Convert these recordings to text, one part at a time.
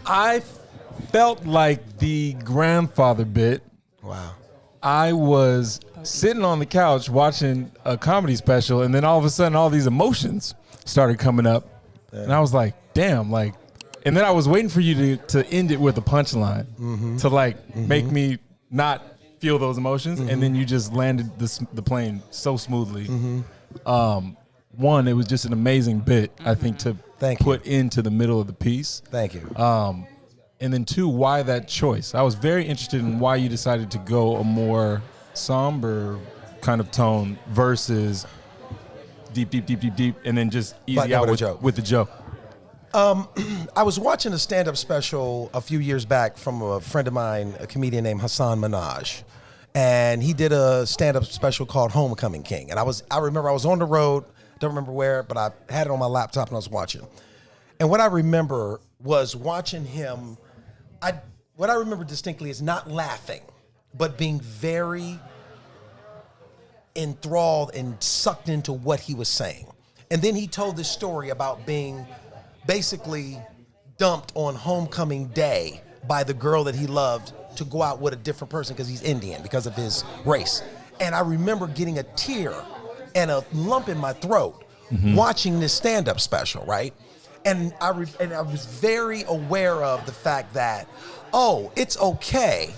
I felt like the grandfather bit. Wow. I was sitting on the couch watching a comedy special, and then all of a sudden, all these emotions started coming up, and I was like, "Damn!" Like, and then I was waiting for you to end it with a punchline to like make me not feel those emotions, and then you just landed the plane so smoothly. One, it was just an amazing bit, I think, to put into the middle of the piece. Thank you. And then two, why that choice? I was very interested in why you decided to go a more somber kind of tone versus deep, and then just easy out with the joke. I was watching a stand-up special a few years back from a friend of mine, a comedian named Hassan Minhaj. And he did a stand-up special called Homecoming King. And I remember I was on the road, don't remember where, but I had it on my laptop and I was watching. And what I remember was watching him, what I remember distinctly is not laughing, but being very enthralled and sucked into what he was saying. And then he told this story about being basically dumped on homecoming day by the girl that he loved to go out with a different person because he's Indian, because of his race. And I remember getting a tear and a lump in my throat watching this stand-up special, right? And I was very aware of the fact that, oh, it's okay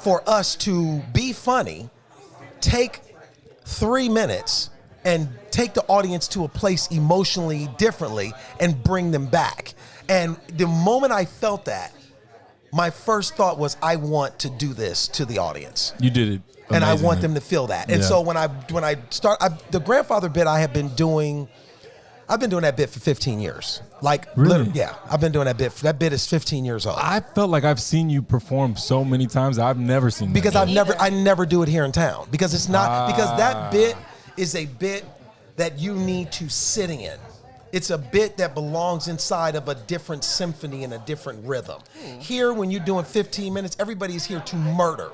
for us to be funny, take 3 minutes and take the audience to a place emotionally differently and bring them back. And the moment I felt that, my first thought was, I want to do this to the audience. You did it amazingly. And I want them to feel that. And so when I start, the grandfather bit I've been doing that bit for 15 years. Like, really? Yeah, I've been doing that bit. That bit is 15 years old. I felt like I've seen you perform so many times. I've never seen because that. I never do it here in town because it's not because that bit is a bit that you need to sit in. It's a bit that belongs inside of a different symphony and a different rhythm. Here, when you're doing 15 minutes, everybody's here to murder.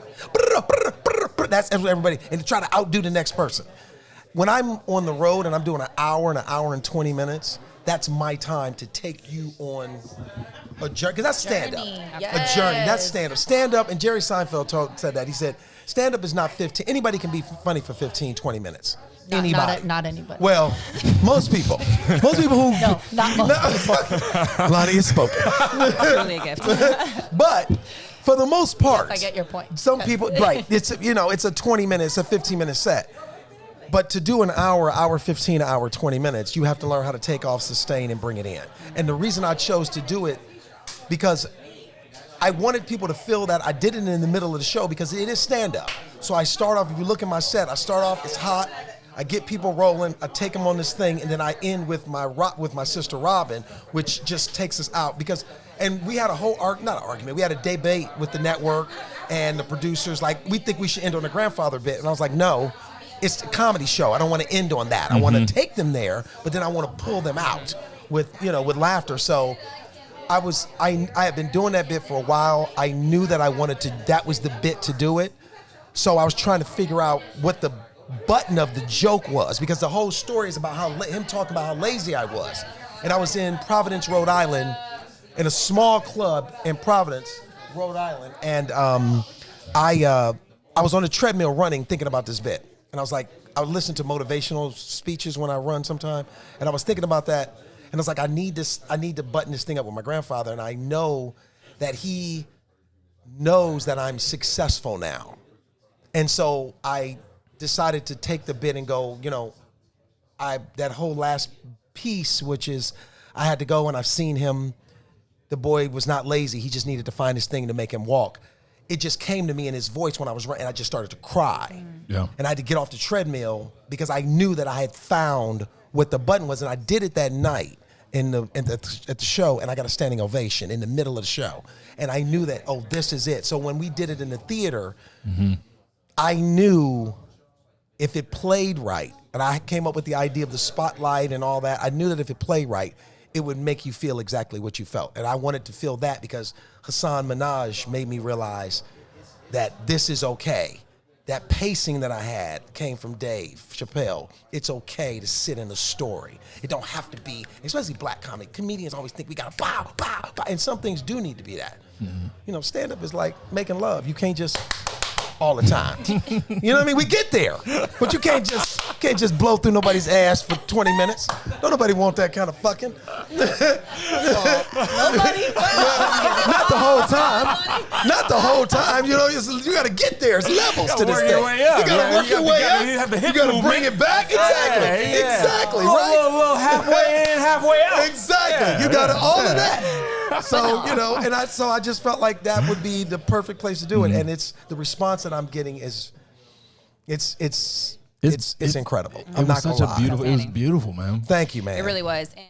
That's everybody, and to try to outdo the next person. When I'm on the road and I'm doing an hour and 20 minutes, that's my time to take you on a journey. Because that's stand-up. Yes. A journey. That's stand-up. Stand-up, and Jerry Seinfeld said that. He said, stand-up is not 15. Anybody can be funny for 15, 20ty minutes. Anybody. Not anybody. Well, most people. Most people who... No, not most people. Lonnie is spoken. Truly a gift. But for the most part... Yes, I get your point. Some people... Right. It's a 20-minute, it's a 15-minute set. But to do an hour 15, hour 20 minutes, you have to learn how to take off, sustain, and bring it in. And the reason I chose to do it, because I wanted people to feel that I did it in the middle of the show because it is stand-up. So I start off, if you look at my set, I start off, it's hot, I get people rolling, I take them on this thing, and then I end with my sister Robin, which just takes us out and we had a whole we had a debate with the network and the producers, like, we think we should end on the grandfather bit. And I was like, no, it's a comedy show. I don't want to end on that. I want to take them there, but then I want to pull them out with laughter. So I had been doing that bit for a while. I knew that that was the bit to do it. So I was trying to figure out what the button of the joke was, because the whole story is about him talking about how lazy I was. And I was in Providence, Rhode Island, in a small club in Providence, Rhode Island, and I was on a treadmill running, thinking about this bit. And I was like, I would listen to motivational speeches when I run sometime, and I was thinking about that, and I was like, I need to button this thing up with my grandfather, and I know that he knows that I'm successful now. And so I decided to take the bit and go, that whole last piece, which is I had to go and I've seen him, the boy was not lazy, he just needed to find his thing to make him walk. It just came to me in his voice when I was running, and I just started to cry. Yeah. And I had to get off the treadmill because I knew that I had found what the button was, and I did it that night at the show, and I got a standing ovation in the middle of the show. And I knew that, oh, this is it. So when we did it in the theater, I knew if it played right, and I came up with the idea of the spotlight and all that, I knew that if it played right, it would make you feel exactly what you felt. And I wanted to feel that because Hassan Minhaj made me realize that this is okay, that pacing that I had came from Dave Chappelle. It's okay to sit in a story. It don't have to be, especially black comedians always think we gotta pow, pow, pow, and some things do need to be that. You know, stand-up is like making love. You can't just all the time. You know what I mean? We get there, but you can't just blow through nobody's ass for 20 minutes. Don't nobody want that kind of fucking. Nobody. Not the whole time. Not the whole time. You know, you got to get there. There's levels to this work thing. your way up. You got to work your way up. You have the hip got to movement. bring it back. Exactly. Exactly. Right. Little halfway in, halfway out. Exactly. You got all of that. So, you know, and I just felt like that would be the perfect place to do it. And it's the response that I'm getting is it's incredible. I'm not gonna lie. It was beautiful, man. Thank you, man. It really was. And